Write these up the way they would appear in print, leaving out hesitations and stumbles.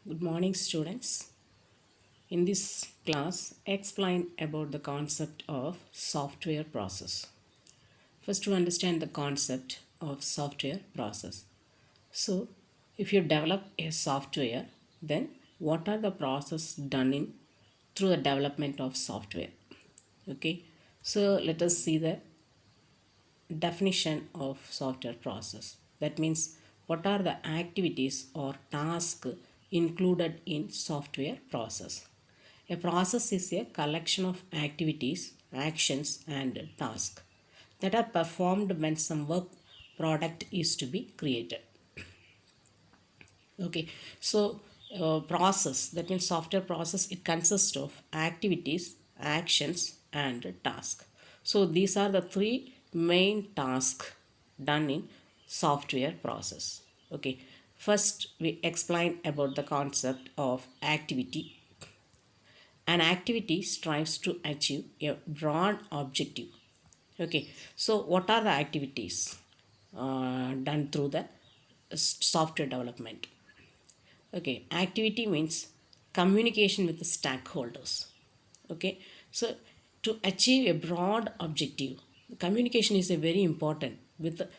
Good morning, students. In this class, explain about the concept of software process. First, to understand the concept of software process. So, if you develop a software, then what are the process done in through the development of software? Okay. So, let us see the definition of software process. That means what are the activities or tasks included in software process. A process is a collection of activities, actions and tasks that are performed when some work product is to be created. Okay, so process, that means software process, it consists of activities, actions and task. So these are the three main tasks done in software process. Okay, first we explain about the concept of activity. An activity strives to achieve a broad objective. Okay, so what are the activities done through the software development? Okay, activity means communication with the stakeholders. Okay, so to achieve a broad objective, communication is a very important with the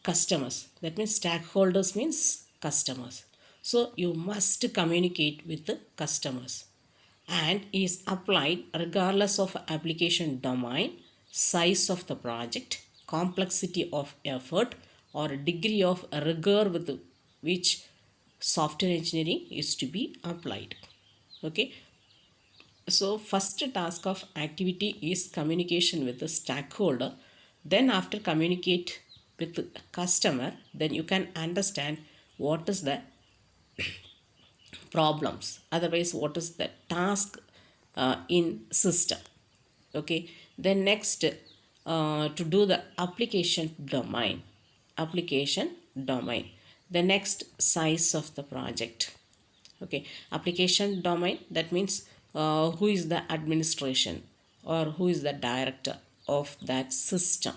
customers. That means stakeholders means customers. So you must communicate with the customers and is applied regardless of application domain, size of the project, complexity of effort, or degree of rigor with which software engineering is to be applied. Okay, so first task of activity is communication with the stakeholder. Then after communicate with the customer, then you can understand what is the problems, otherwise what is the task in system. Okay, then next to do the application domain, the next size of the project. Okay, application domain, that means who is the administration or who is the director of that system.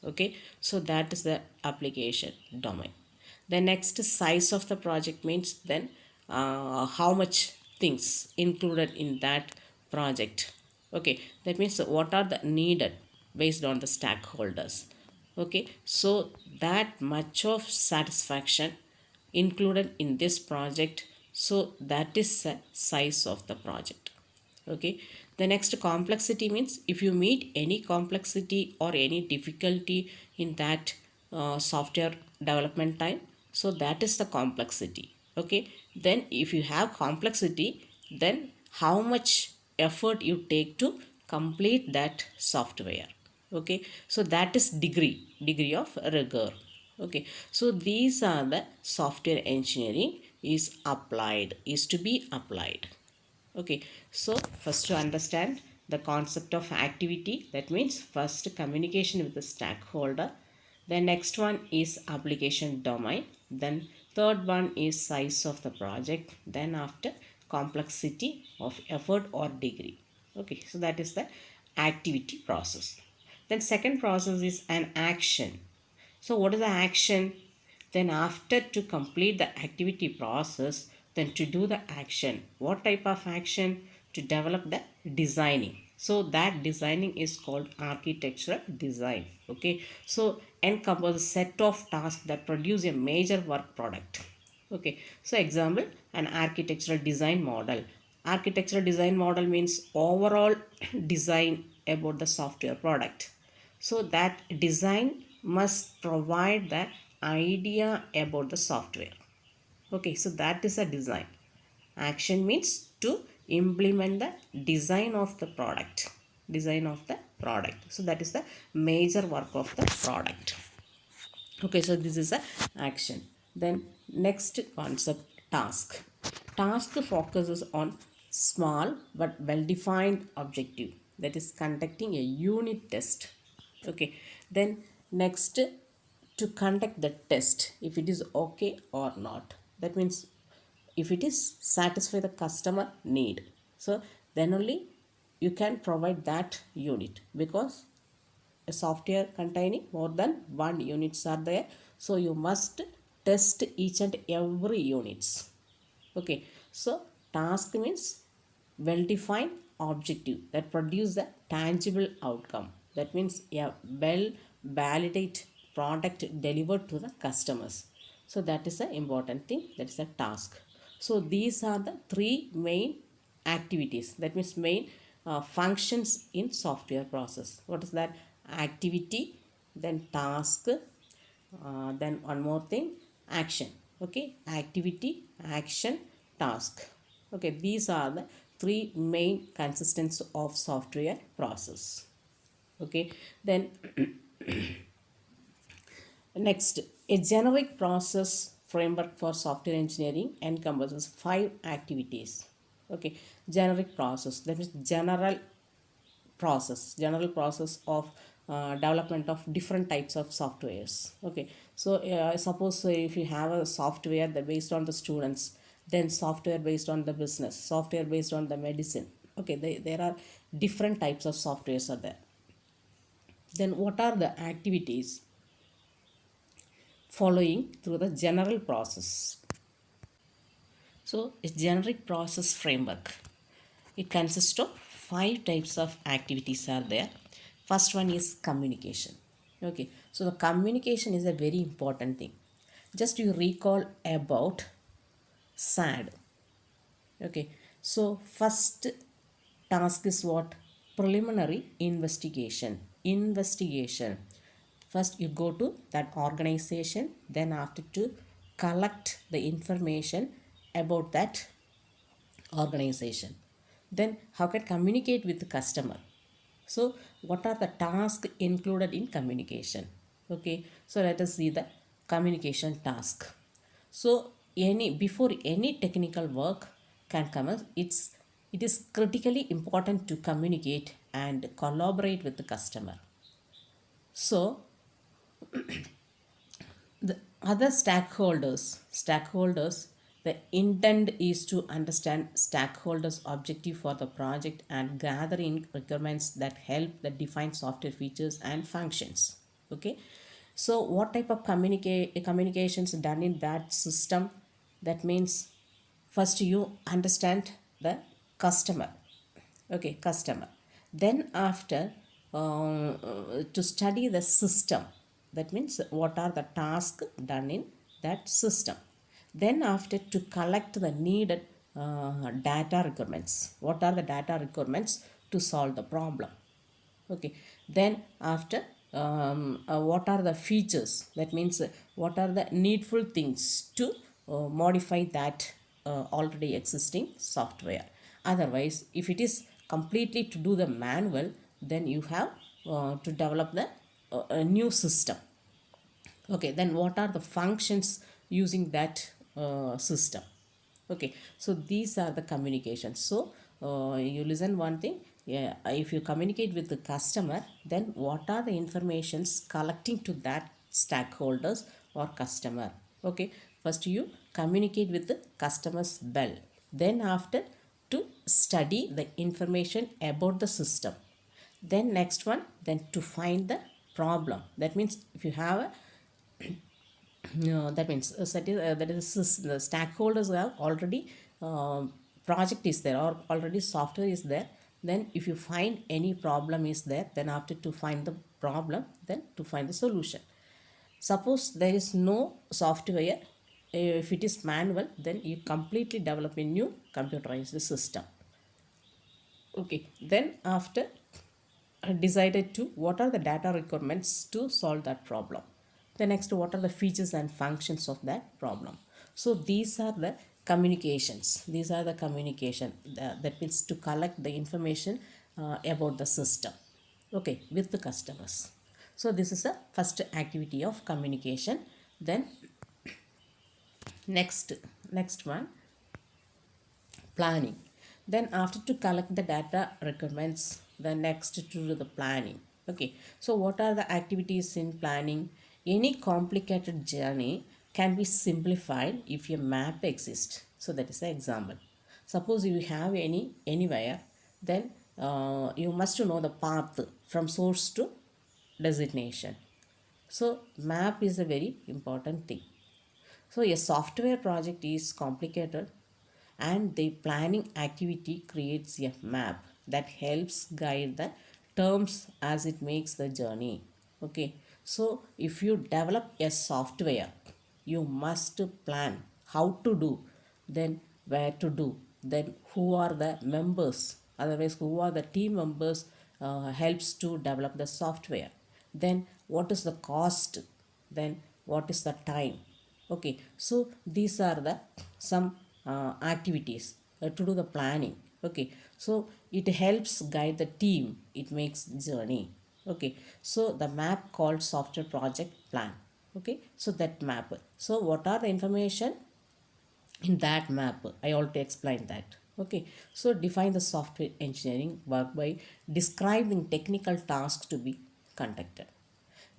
Okay, so that is the application domain. The next size of the project means then how much things included in that project. Okay, that means what are the needed based on the stakeholders. Okay, so that much of satisfaction included in this project, so that is the size of the project. Okay, the next complexity means if you meet any complexity or any difficulty in that software development time, so that is the complexity. Okay, then if you have complexity, then how much effort you take to complete that software. Okay, so that is degree of rigor. Okay, so these are the software engineering is to be applied. Okay, so first to understand the concept of activity, that means first communication with the stakeholder. Then next one is application domain. Then third one is size of the project. Then after complexity of effort or degree. Okay, so that is the activity process. Then second process is an action. So what is the action? Then after to complete the activity process, then to do the action. What type of action? To develop the designing. So that designing is called architectural design. Okay. So encompass a set of tasks that produce a major work product. Okay. So example, an architectural design model. Architectural design model means overall design about the software product. So that design must provide the idea about the software. Okay, so that is a design. Action means to implement the design of the product. Design of the product. So that is the major work of the product. Okay, so this is a action. Then next concept, task. Task focuses on small but well defined objective, that is conducting a unit test. Okay, then next to conduct the test if it is okay or not, that means if it is satisfy the customer need, so then only you can provide that unit, because a software containing more than one units are there, so you must test each and every units. Okay, So task means well-defined objective that produce a tangible outcome. That means a well-validated product delivered to the customers. So that is an important thing. That is a task. So these are the three main activities. That means main functions in software process. What is that? Activity, then task, then one more thing, action. Okay, activity, action, task. Okay, these are the three main consistence of software process. Okay, then next, a generic process framework for software engineering encompasses five activities. Okay, generic process, that is general process of development of different types of softwares. Okay, so suppose if you have a software that based on the students, then software based on the business, software based on the medicine. Okay, there are different types of softwares are there. Then what are the activities following through the general process? So a generic process framework, it consists of five types of activities are there. First one is communication. Okay, so the communication is a very important thing. Just you recall about SAD. Okay, so first task is what? Preliminary investigation. Investigation. First you go to that organization, then after to collect the information about that organization. Then how can communicate with the customer? So what are the tasks included in communication? Okay, so let us see the communication task. So any before any technical work can come, it is critically important to communicate and collaborate with the customer. So the other stakeholders, the intent is to understand stakeholders objective for the project and gather in requirements that help the define software features and functions. Okay, so what type of communications done in that system? That means first you understand the customer. Okay, customer. Then after to study the system, that means what are the tasks done in that system. Then after to collect the needed data requirements, what are the data requirements to solve the problem. Okay, then after what are the features, that means what are the needful things to modify that already existing software. Otherwise if it is completely to do the manual, then you have to develop the a new system. Okay, then what are the functions using that system? Okay, so these are the communications. So you listen one thing. Yeah, if you communicate with the customer, then what are the informations collecting to that stakeholders or customer? Okay, first you communicate with the customer's well, then after to study the information about the system, then next one, then to find the problem. That means if you have a no, that means the stakeholders have already project is there or already software is there. Then if you find any problem is there, then after to find the problem, then to find the solution. Suppose there is no software, if it is manual, then you completely develop a new computerized system. Okay, then after decided to what are the data requirements to solve that problem. The next, what are the features and functions of that problem. So these are the communications. These are the communication that means to collect the information about the system. Okay, with the customers. So this is the first activity of communication. Then next one, planning. Then after to collect the data requirements, the next to do the planning. Okay, so what are the activities in planning? Any complicated journey can be simplified if a map exists. So that is the example. Suppose you have anywhere, then you must know the path from source to destination. So map is a very important thing. So a software project is complicated and the planning activity creates a map that helps guide the terms as it makes the journey. Okay, so if you develop a software, you must plan how to do, then where to do, then who are the members, otherwise who are the team members helps to develop the software, then what is the cost, then what is the time. Okay, so these are the some activities to do the planning. Okay, so it helps guide the team, it makes journey. Okay, so the map called software project plan. Okay, so that map, so what are the information in that map, I already explained that. Okay, so define the software engineering work by describing technical tasks to be conducted,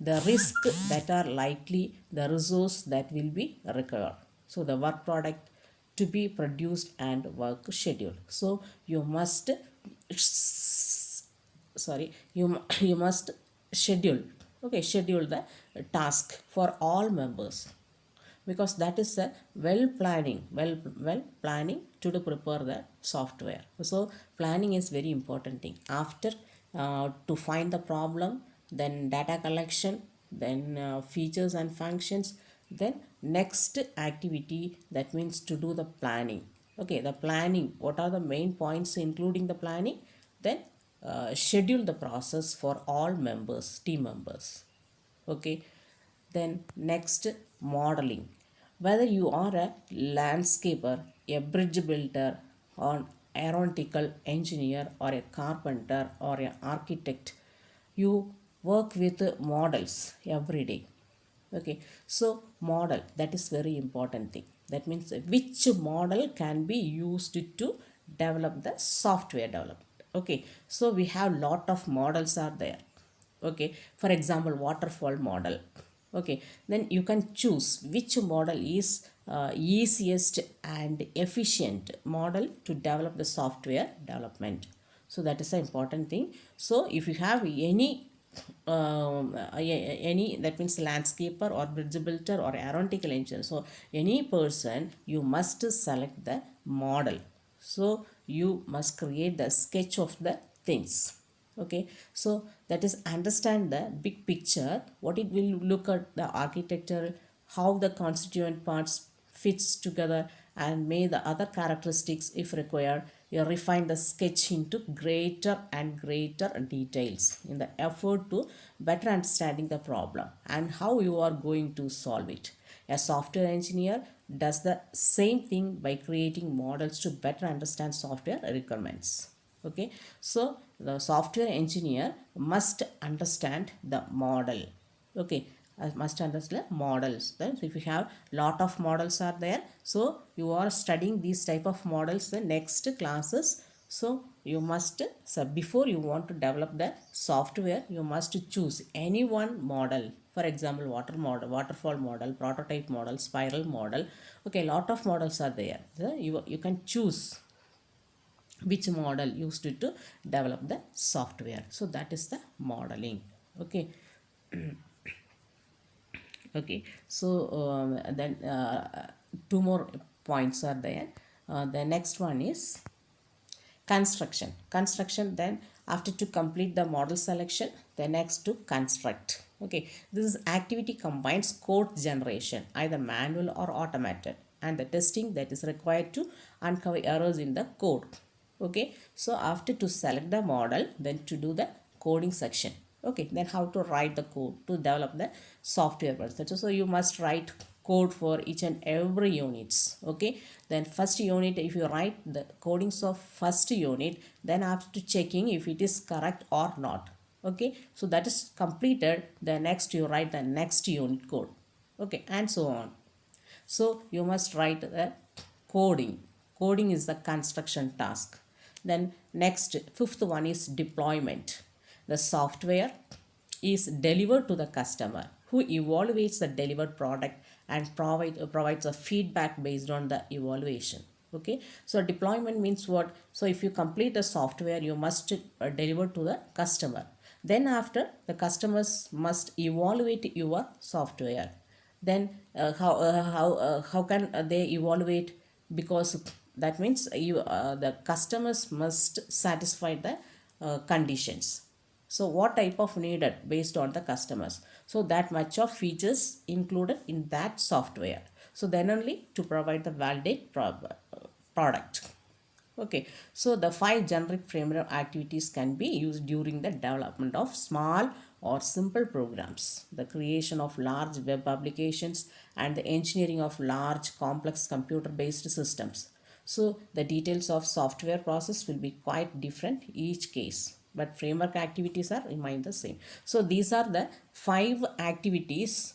the risk that are likely, the resource that will be required, so the work product to be produced and work schedule. So you must sorry you you must schedule. Okay, schedule the task for all members, because that is a well planning to prepare the software. So planning is very important thing. After to find the problem, then data collection, then features and functions, then next activity, that means to do the planning. Okay, the planning, what are the main points including the planning, then schedule the process for all members, team members. Okay, then next, modeling. Whether you are a landscaper, a bridge builder, or aeronautical engineer, or a carpenter, or an architect, you work with models every day. Okay, so model, that is very important thing. That means which model can be used to develop the software development. Okay, so we have lot of models are there. Okay, for example, waterfall model. Okay, then you can choose which model is easiest and efficient model to develop the software development. So that is an important thing. So if you have any, that means landscaper or bridge builder or aeronautical engineer, so any person, you must select the model. So you must create the sketch of the things. Okay, so that is understand the big picture, what it will look at the architecture, how the constituent parts fits together, and may the other characteristics if required. You refine the sketch into greater and greater details in the effort to better understanding the problem and how you are going to solve it. A software engineer does the same thing by creating models to better understand software requirements. Okay, so the software engineer must understand the model. Okay, must understand models. Then if you have lot of models are there, so you are studying these type of models the next classes. So you must, so before you want to develop the software, you must choose any one model. For example, waterfall model, prototype model, spiral model. Okay, lot of models are there. So you can choose which model used to develop the software. So that is the modeling. Okay, okay, so then two more points are there. The next one is construction. Then after to complete the model selection, the next to construct. Okay, this activity combines code generation, either manual or automated, and the testing that is required to uncover errors in the code. Okay, so after to select the model, then to do the coding section. Okay, then how to write the code to develop the software version. So you must write code for each and every units. Okay, then first unit, if you write the codings of first unit, then after checking if it is correct or not. Okay, so that is completed, the next you write the next unit code. Okay, and so on. So you must write the coding. Coding is the construction task. Then next, fifth one is deployment. The software is delivered to the customer, who evaluates the delivered product and provides a feedback based on the evaluation. Okay, so deployment means what? So if you complete the software, you must deliver to the customer. Then after, the customers must evaluate your software. Then how can they evaluate? Because that means the customers must satisfy the conditions. So what type of needed based on the customers, so that much of features included in that software, so then only to provide the validate product. Okay, so the five generic framework activities can be used during the development of small or simple programs, the creation of large web applications, and the engineering of large complex computer based systems. So the details of software process will be quite different each case, but framework activities are remain the same. So these are the five activities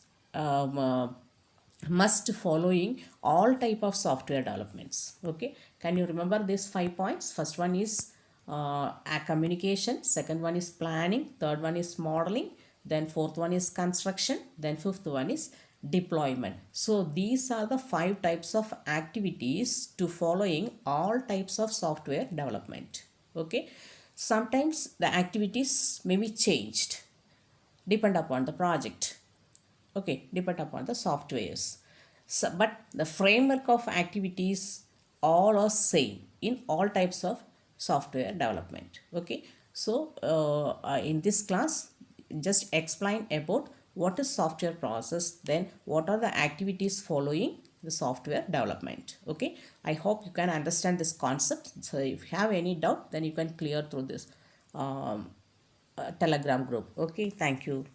must following all type of software developments. Okay, can you remember these 5 points? First one is a communication, second one is planning, third one is modeling, then fourth one is construction, then fifth one is deployment. So these are the five types of activities to following all types of software development. Okay, sometimes the activities may be changed depend upon the project. Okay, depend upon the softwares. So, but the framework of activities all are same in all types of software development. Okay, so in this class just explain about what is software process, then what are the activities following the software development. Okay, I hope you can understand this concept. So if you have any doubt, then you can clear through this telegram group. Okay, thank you.